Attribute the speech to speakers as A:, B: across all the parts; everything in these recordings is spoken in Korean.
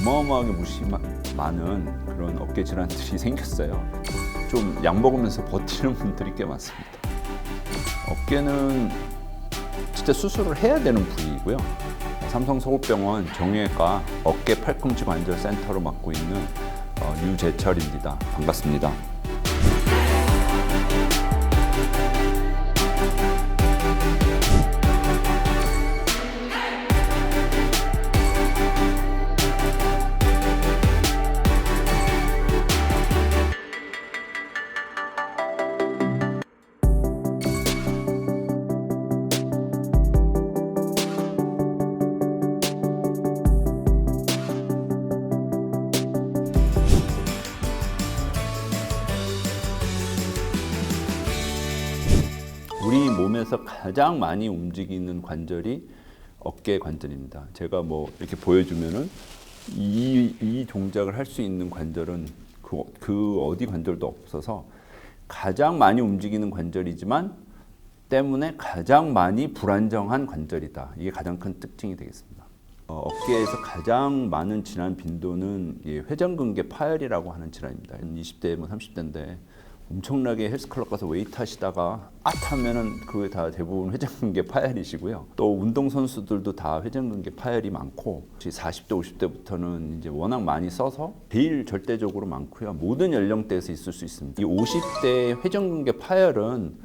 A: 어마어마하게 많은 그런 어깨 질환들이 생겼어요. 좀 약 먹으면서 버티는 분들이 꽤 많습니다. 어깨는 진짜 수술을 해야 되는 부위이고요. 삼성서울병원 정형외과 어깨 팔꿈치 관절 센터로 맡고 있는 유재철입니다. 반갑습니다. 우리 몸에서 가장 많이 움직이는 관절이 어깨 관절입니다. 제가 뭐 이렇게 보여주면은 이 동작을 할 수 있는 관절은 그 어디 관절도 없어서 가장 많이 움직이는 관절이지만 때문에 가장 많이 불안정한 관절이다. 이게 가장 큰 특징이 되겠습니다. 어깨에서 가장 많은 질환 빈도는 회전근개 파열이라고 하는 질환입니다. 20대, 30대인데 엄청나게 헬스클럽 가서 웨이트 하시다가 하면은 그게 다 대부분 회전근개 파열이시고요. 또 운동선수들도 다 회전근개 파열이 많고 40대, 50대부터는 이제 워낙 많이 써서 제일 절대적으로 많고요. 모든 연령대에서 있을 수 있습니다. 이 50대 회전근개 파열은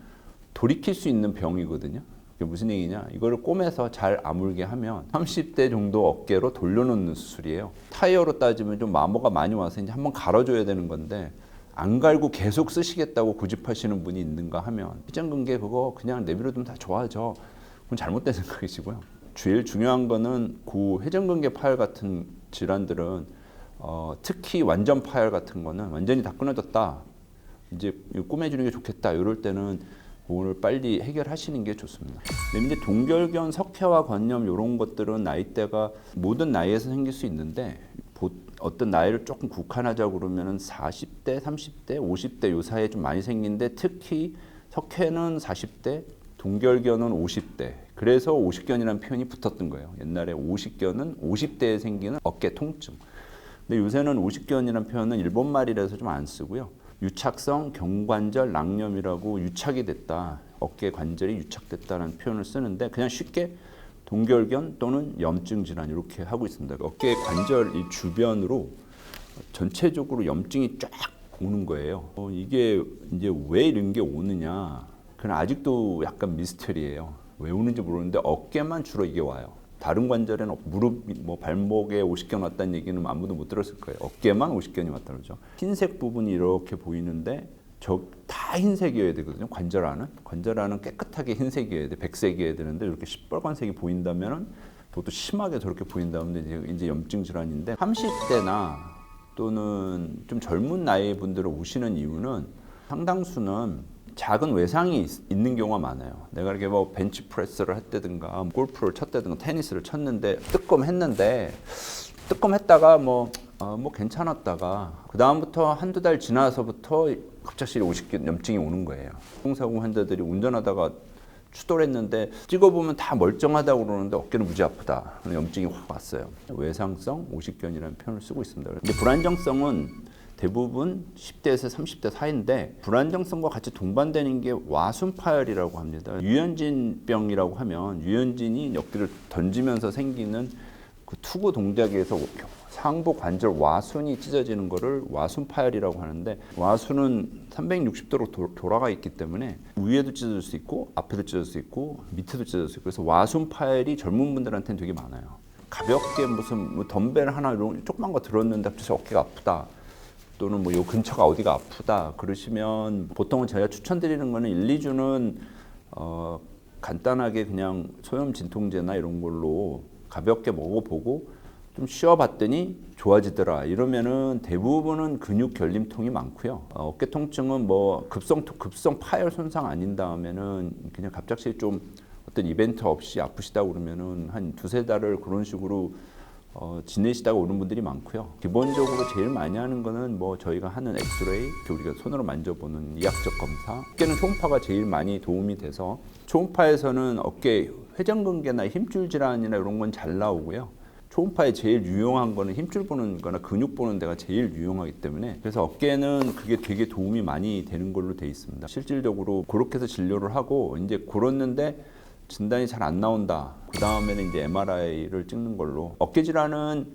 A: 돌이킬 수 있는 병이거든요. 이게 무슨 얘기냐? 이거를 꼬매서 잘 아물게 하면 30대 정도 어깨로 돌려놓는 수술이에요. 타이어로 따지면 좀 마모가 많이 와서 이제 한번 갈아줘야 되는 건데 안 갈고 계속 쓰시겠다고 고집하시는 분이 있는가 하면 회전근개 그거 그냥 내버려두면 다 좋아져. 그건 잘못된 생각이시고요. 제일 중요한 거는 그 회전근개 파열 같은 질환들은 특히 완전 파열 같은 거는 완전히 다 끊어졌다. 이제 꼬매주는 게 좋겠다. 이럴 때는 그걸 빨리 해결하시는 게 좋습니다. 근데 이제 동결견, 석회화, 관염 이런 것들은 나이대가 모든 나이에서 생길 수 있는데 어떤 나이를 조금 국한하자고 그러면은 40대, 30대, 50대 요 사이에 좀 많이 생기는데 특히 석회는 40대, 동결견은 50대. 그래서 50견이라는 표현이 붙었던 거예요. 옛날에 50견은 50대에 생기는 어깨 통증. 근데 요새는 50견이라는 표현은 일본말이라서 좀 안 쓰고요. 유착성 경관절 낭염이라고 유착이 됐다. 어깨 관절이 유착됐다는 표현을 쓰는데 그냥 쉽게 동결견 또는 염증 질환 이렇게 하고 있습니다. 어깨 관절 이 주변으로 전체적으로 염증이 쫙 오는 거예요. 이게 이제 왜 이런 게 오느냐? 그건 아직도 약간 미스터리예요. 왜 오는지 모르는데 어깨만 주로 이게 와요. 다른 관절에는 무릎, 발목에 50견 왔다는 얘기는 아무도 못 들었을 거예요. 어깨만 50견이 왔다 그러죠. 흰색 부분이 이렇게 보이는데 다 흰색이어야 되거든요. 관절 안은 깨끗하게 흰색이어야 돼. 백색이어야 되는데 이렇게 시뻘건색이 보인다면은 그것도 심하게 저렇게 보인다면 이제 염증 질환인데 30대나 또는 좀 젊은 나이 분들을 오시는 이유는 상당수는 작은 외상이 있는 경우가 많아요. 내가 이렇게 뭐 벤치프레스를 했다든가 골프를 쳤다든가 테니스를 쳤는데 뜨끔했다가 뭐 괜찮았다가 그 다음부터 한두 달 지나서부터 갑작스레 50견 염증이 오는 거예요. 교통사고 환자들이 운전하다가 추돌 했는데 찍어보면 다 멀쩡하다고 그러는데 어깨는 무지 아프다. 염증이 확 왔어요. 외상성 50견이라는 표현을 쓰고 있습니다. 근데 불안정성은 대부분 10대에서 30대 사이인데 불안정성과 같이 동반되는 게 와순파열이라고 합니다. 유현진병이라고 하면 유현진이 어깨를 던지면서 생기는 그 투구 동작에서 상부 관절 와순이 찢어지는 거를 와순파열이라고 하는데 와순은 360도로 돌아가 있기 때문에 위에도 찢어질 수 있고 앞에도 찢어질 수 있고 밑에도 찢어질 수 있고 그래서 와순파열이 젊은 분들한테는 되게 많아요. 가볍게 무슨 덤벨 하나 이런 조그만 거 들었는데 갑자기 어깨가 아프다. 또는 요 근처가 어디가 아프다 그러시면 보통은 제가 추천드리는 거는 1, 2주는 간단하게 그냥 소염 진통제나 이런 걸로 가볍게 먹어보고 좀 쉬어봤더니 좋아지더라 이러면은 대부분은 근육 결림통이 많고요. 어깨 통증은 뭐 급성 파열 손상 아닌 다음에는 그냥 갑작스레 좀 어떤 이벤트 없이 아프시다 그러면은 한 2-3달을 그런 식으로 지내시다가 오는 분들이 많고요. 기본적으로 제일 많이 하는 거는 뭐 저희가 하는 엑스레이, 우리가 손으로 만져보는 이학적 검사. 어깨는 초음파가 제일 많이 도움이 돼서 초음파에서는 어깨 회전근개나 힘줄 질환이나 이런 건 잘 나오고요. 초음파에 제일 유용한 거는 힘줄 보는 거나 근육 보는 데가 제일 유용하기 때문에 그래서 어깨는 그게 되게 도움이 많이 되는 걸로 돼 있습니다. 실질적으로 그렇게 해서 진료를 하고 이제 그렇는데 진단이 잘 안 나온다. 그 다음에는 이제 MRI를 찍는 걸로. 어깨 질환은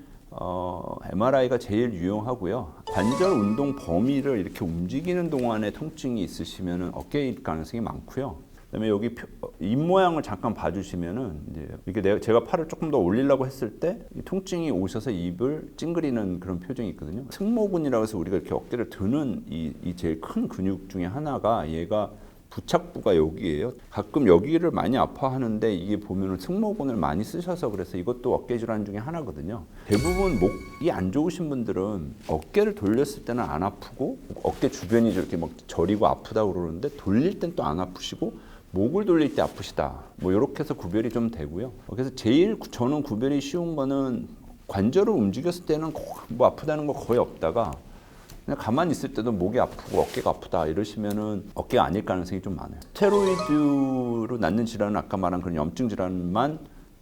A: MRI가 제일 유용하고요. 관절 운동 범위를 이렇게 움직이는 동안에 통증이 있으시면 어깨일 가능성이 많고요. 그다음에 여기 입 모양을 잠깐 봐주시면은 이제 이게 제가 팔을 조금 더 올리려고 했을 때 이 통증이 오셔서 입을 찡그리는 그런 표정이 있거든요. 승모근이라고 해서 우리가 이렇게 어깨를 드는 이 제일 큰 근육 중에 하나가 얘가 부착부가 여기예요. 가끔 여기를 많이 아파하는데 이게 보면은 승모근을 많이 쓰셔서 그래서 이것도 어깨 질환 중에 하나거든요. 대부분 목이 안 좋으신 분들은 어깨를 돌렸을 때는 안 아프고 어깨 주변이 이렇게 막 저리고 아프다고 그러는데 돌릴 땐 또 안 아프시고 목을 돌릴 때 아프시다. 뭐 이렇게 해서 구별이 좀 되고요. 그래서 제일 저는 구별이 쉬운 거는 관절을 움직였을 때는 뭐 아프다는 거 거의 없다가 그냥 가만히 있을 때도 목이 아프고 어깨가 아프다 이러시면은 어깨가 아닐 가능성이 좀 많아요. 스테로이드로 낫는 질환은 아까 말한 그런 염증 질환만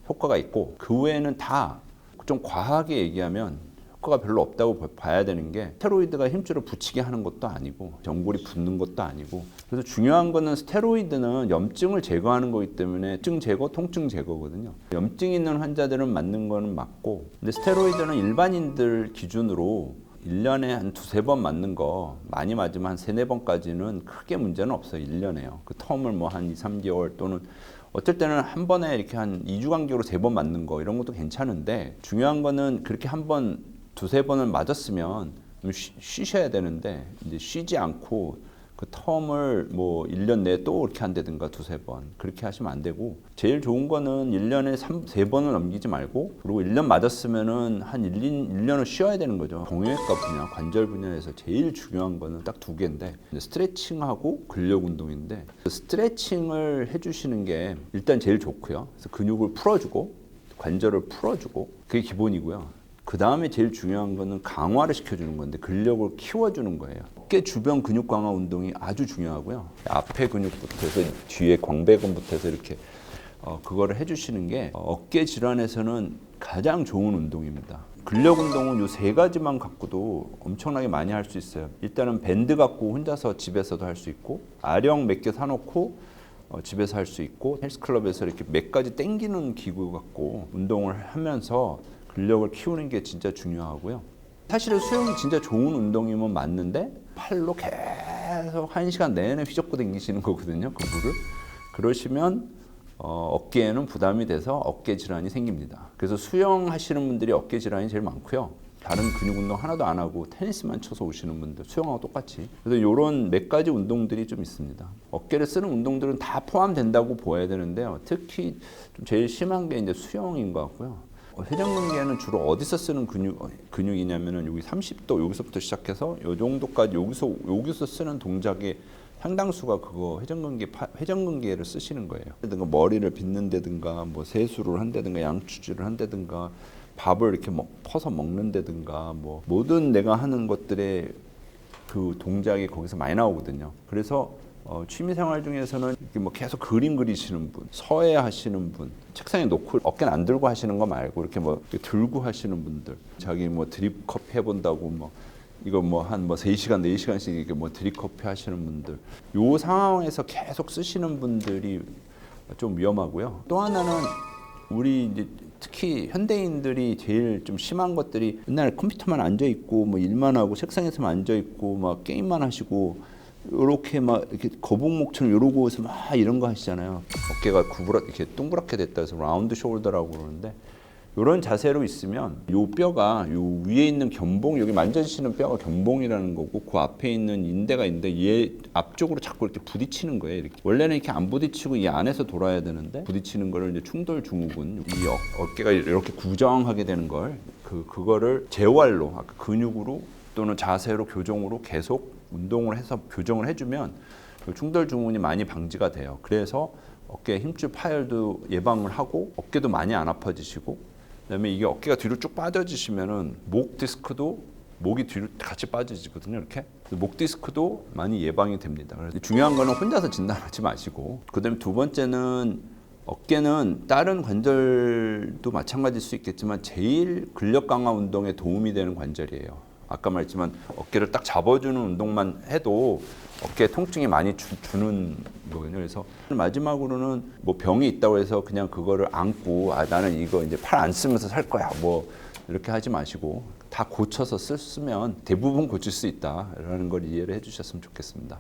A: 효과가 있고 그 외에는 다 좀 과하게 얘기하면 효과가 별로 없다고 봐야 되는 게 스테로이드가 힘줄을 붙이게 하는 것도 아니고 연골이 붓는 것도 아니고 그래서 중요한 거는 스테로이드는 염증을 제거하는 거기 때문에 염증 제거, 통증 제거거든요. 염증 있는 환자들은 맞는 거는 맞고 근데 스테로이드는 일반인들 기준으로 1년에 한 두세 번 맞는 거 많이 맞으면 한 세네 번까지는 크게 문제는 없어요. 1년에요. 그 텀을 뭐 한 2, 3개월 또는 어쩔 때는 한 번에 이렇게 한 2주 간격으로 세 번 맞는 거 이런 것도 괜찮은데 중요한 거는 그렇게 한 번, 두세 번을 맞았으면 좀 쉬셔야 되는데 이제 쉬지 않고 그 텀을 뭐 1년 내에 또 이렇게 한다든가 두세 번 그렇게 하시면 안 되고 제일 좋은 거는 1년에 세 번을 넘기지 말고 그리고 1년 맞았으면은 한 1년을 쉬어야 되는 거죠. 정형외과 분야, 관절 분야에서 제일 중요한 거는 딱 두 개인데 스트레칭하고 근력 운동인데 스트레칭을 해주시는 게 일단 제일 좋고요. 그래서 근육을 풀어주고 관절을 풀어주고 그게 기본이고요. 그 다음에 제일 중요한 거는 강화를 시켜주는 건데 근력을 키워주는 거예요. 어깨 주변 근육 강화 운동이 아주 중요하고요. 앞에 근육부터 해서 뒤에 광배근부터 해서 이렇게 그거를 해주시는 게 어깨 질환에서는 가장 좋은 운동입니다. 근력 운동은 요 세 가지만 갖고도 엄청나게 많이 할 수 있어요. 일단은 밴드 갖고 혼자서 집에서도 할 수 있고 아령 몇 개 사놓고 집에서 할 수 있고 헬스클럽에서 이렇게 몇 가지 당기는 기구 갖고 운동을 하면서 근력을 키우는 게 진짜 중요하고요. 사실은 수영이 진짜 좋은 운동이면 맞는데 팔로 계속 1시간 내내 휘젓고 다니시는 거거든요. 그 물을. 그러시면 어깨에는 부담이 돼서 어깨 질환이 생깁니다. 그래서 수영하시는 분들이 어깨 질환이 제일 많고요. 다른 근육 운동 하나도 안 하고 테니스만 쳐서 오시는 분들 수영하고 똑같이. 그래서 이런 몇 가지 운동들이 좀 있습니다. 어깨를 쓰는 운동들은 다 포함된다고 보아야 되는데요. 특히 좀 제일 심한 게 이제 수영인 것 같고요. 회전근개는 주로 어디서 쓰는 근육이냐면은 여기 30도 여기서부터 시작해서 요 정도까지 여기서 쓰는 동작의 상당수가 그거 회전근개를 쓰시는 거예요. 머리를 빗는다든가 뭐 세수를 한다든가 양치질을 한다든가 밥을 이렇게 퍼서 먹는다든가 뭐 모든 내가 하는 것들의 그 동작이 거기서 많이 나오거든요. 그래서 취미생활 중에서는 이렇게 뭐 계속 그림 그리시는 분, 서예 하시는 분, 책상에 놓고 어깨는 안 들고 하시는 거 말고 이렇게 뭐 들고 하시는 분들, 자기 뭐 드립 커피 해본다고 뭐 이거 뭐 한 뭐 3시간, 4시간씩 이렇게 뭐 드립 커피 하시는 분들, 요 상황에서 계속 쓰시는 분들이 좀 위험하고요. 또 하나는 우리 이제 특히 현대인들이 제일 좀 심한 것들이 맨날 컴퓨터만 앉아 있고 뭐 일만 하고 책상에서만 앉아 있고 막 게임만 하시고. 요렇게 막 이렇게 거북목처럼 이러고 해서 막 이런 거 하시잖아요. 어깨가 이렇게 동그랗게 됐다 해서 라운드 숄더라고 그러는데 이런 자세로 있으면 요 뼈가 요 위에 있는 견봉 여기 만져지시는 뼈가 견봉이라는 거고 그 앞에 있는 인대가 있는데 얘 앞쪽으로 자꾸 이렇게 부딪히는 거예요. 이렇게. 원래는 이렇게 안 부딪히고 이 안에서 돌아야 되는데 부딪히는 거를 이제 충돌 증후군 이 어깨가 이렇게 구정하게 되는 걸 그거를 재활로 아까 근육으로 또는 자세로 교정으로 계속 운동을 해서 교정을 해주면 충돌 증후군이 많이 방지가 돼요. 그래서 어깨 힘줄 파열도 예방을 하고 어깨도 많이 안 아파지시고 그다음에 이게 어깨가 뒤로 쭉 빠져지시면은 목 디스크도 목이 뒤로 같이 빠져지거든요. 이렇게 목 디스크도 많이 예방이 됩니다. 그래서 중요한 거는 혼자서 진단하지 마시고 그다음에 두 번째는 어깨는 다른 관절도 마찬가지일 수 있겠지만 제일 근력 강화 운동에 도움이 되는 관절이에요. 아까 말했지만 어깨를 딱 잡아주는 운동만 해도 어깨 통증이 많이 주는 거거든요. 그래서 마지막으로는 뭐 병이 있다고 해서 그냥 그거를 안고 나는 이거 이제 팔 안 쓰면서 살 거야 뭐 이렇게 하지 마시고 다 고쳐서 쓰면 대부분 고칠 수 있다라는 걸 이해를 해주셨으면 좋겠습니다.